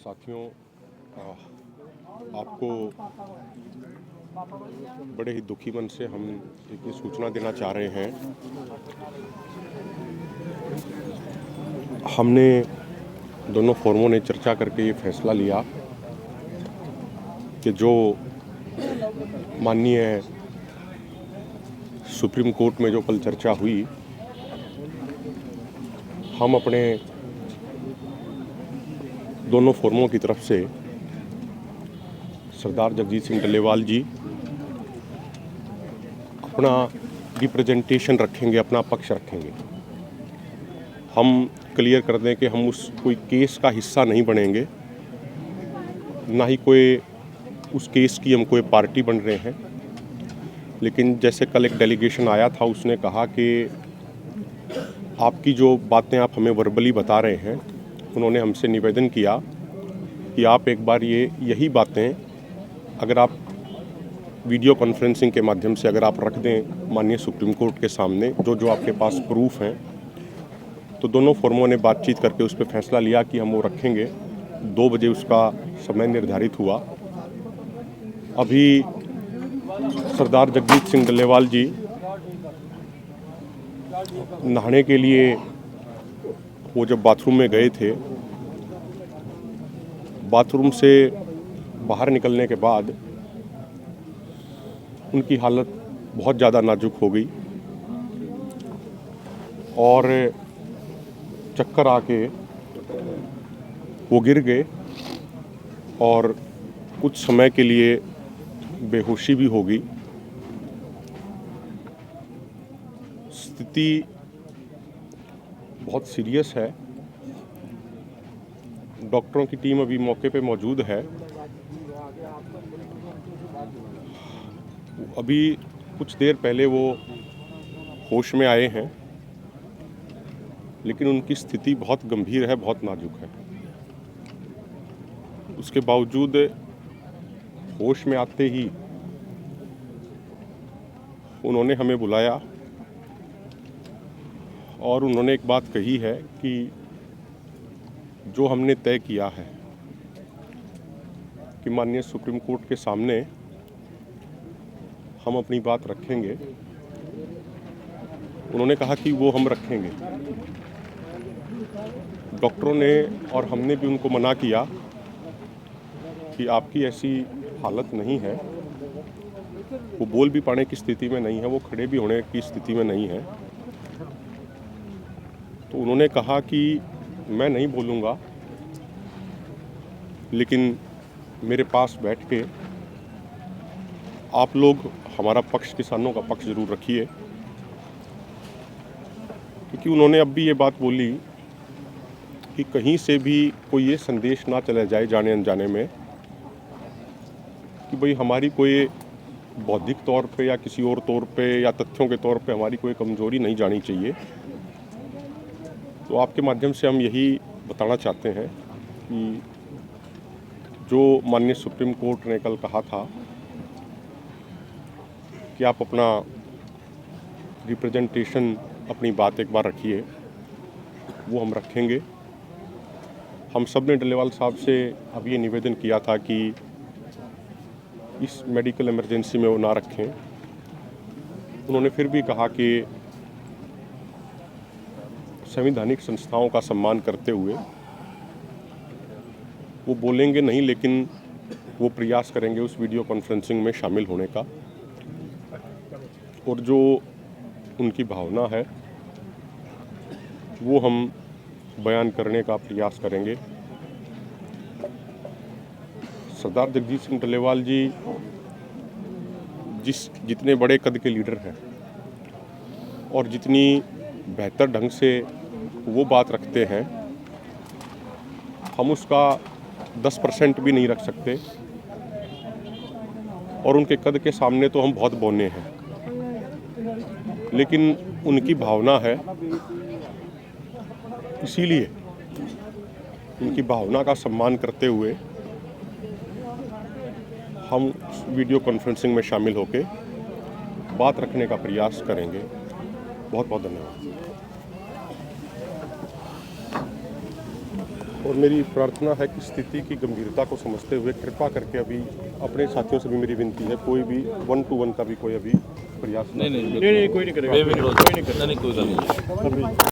साथियों, आपको बड़े ही दुखी मन से हम एक ये सूचना देना चाह रहे हैं। हमने दोनों फोरमों ने चर्चा करके ये फैसला लिया कि जो माननीय सुप्रीम कोर्ट में जो कल चर्चा हुई, हम अपने दोनों फोरमों की तरफ से सरदार जगजीत सिंह डल्लेवाल जी अपना रिप्रेजेंटेशन रखेंगे, अपना पक्ष रखेंगे। हम क्लियर कर दें कि हम उस कोई केस का हिस्सा नहीं बनेंगे, ना ही कोई उस केस की हम कोई पार्टी बन रहे हैं। लेकिन जैसे कल एक डेलीगेशन आया था, उसने कहा कि आपकी जो बातें आप हमें वर्बली बता रहे हैं, उन्होंने हमसे निवेदन किया कि आप एक बार यही बातें अगर आप वीडियो कॉन्फ्रेंसिंग के माध्यम से अगर आप रख दें माननीय सुप्रीम कोर्ट के सामने, जो आपके पास प्रूफ हैं। तो दोनों फोरमों ने बातचीत करके उस पर फैसला लिया कि हम वो रखेंगे। 2 बजे उसका समय निर्धारित हुआ। अभी सरदार जगजीत सिंह डल्लेवाल जी नहाने के लिए वो जब बाथरूम में गए थे, बाथरूम से बाहर निकलने के बाद उनकी हालत बहुत ज़्यादा नाजुक हो गई और चक्कर आके वो गिर गए और कुछ समय के लिए बेहोशी भी हो गई। स्थिति बहुत सीरियस है। डॉक्टरों की टीम अभी मौके पे मौजूद है। अभी कुछ देर पहले वो होश में आए हैं, लेकिन उनकी स्थिति बहुत गंभीर है, बहुत नाजुक है। उसके बावजूद होश में आते ही उन्होंने हमें बुलाया और उन्होंने एक बात कही है कि जो हमने तय किया है कि माननीय सुप्रीम कोर्ट के सामने हम अपनी बात रखेंगे। उन्होंने कहा कि वो हम रखेंगे। डॉक्टरों ने और हमने भी उनको मना किया कि आपकी ऐसी हालत नहीं है, वो बोल भी पाने की स्थिति में नहीं है, वो खड़े भी होने की स्थिति में नहीं है। तो उन्होंने कहा कि मैं नहीं बोलूँगा, लेकिन मेरे पास बैठ के आप लोग हमारा पक्ष, किसानों का पक्ष ज़रूर रखिए। क्योंकि उन्होंने अब भी ये बात बोली कि कहीं से भी कोई ये संदेश ना चला जाए जाने अनजाने में कि भाई हमारी कोई बौद्धिक तौर पे या किसी और तौर पे या तथ्यों के तौर पे हमारी कोई कमज़ोरी नहीं जानी चाहिए। तो आपके माध्यम से हम यही बताना चाहते हैं कि जो माननीय सुप्रीम कोर्ट ने कल कहा था कि आप अपना रिप्रेजेंटेशन, अपनी बात एक बार रखिए, वो हम रखेंगे। हम सब ने डल्लेवाल साहब से अब ये निवेदन किया था कि इस मेडिकल इमरजेंसी में वो ना रखें। उन्होंने फिर भी कहा कि संवैधानिक संस्थाओं का सम्मान करते हुए वो बोलेंगे नहीं, लेकिन वो प्रयास करेंगे उस वीडियो कॉन्फ्रेंसिंग में शामिल होने का। और जो उनकी भावना है वो हम बयान करने का प्रयास करेंगे। सरदार जगजीत सिंह डल्लेवाल जी जितने बड़े कद के लीडर हैं और जितनी बेहतर ढंग से वो बात रखते हैं, हम उसका 10% भी नहीं रख सकते। और उनके कद के सामने तो हम बहुत बौने हैं, लेकिन उनकी भावना है, इसीलिए उनकी भावना का सम्मान करते हुए हम वीडियो कॉन्फ्रेंसिंग में शामिल होकर बात रखने का प्रयास करेंगे। बहुत बहुत धन्यवाद। और मेरी प्रार्थना है कि स्थिति की गंभीरता को समझते हुए कृपा करके अभी अपने साथियों से भी मेरी विनती है, कोई भी 1-to-1 का भी कोई अभी प्रयास नहीं कोई नहीं करेगा, कोई नहीं करेगा, कोई नहीं करेगा। नहीं कोई गल नहीं।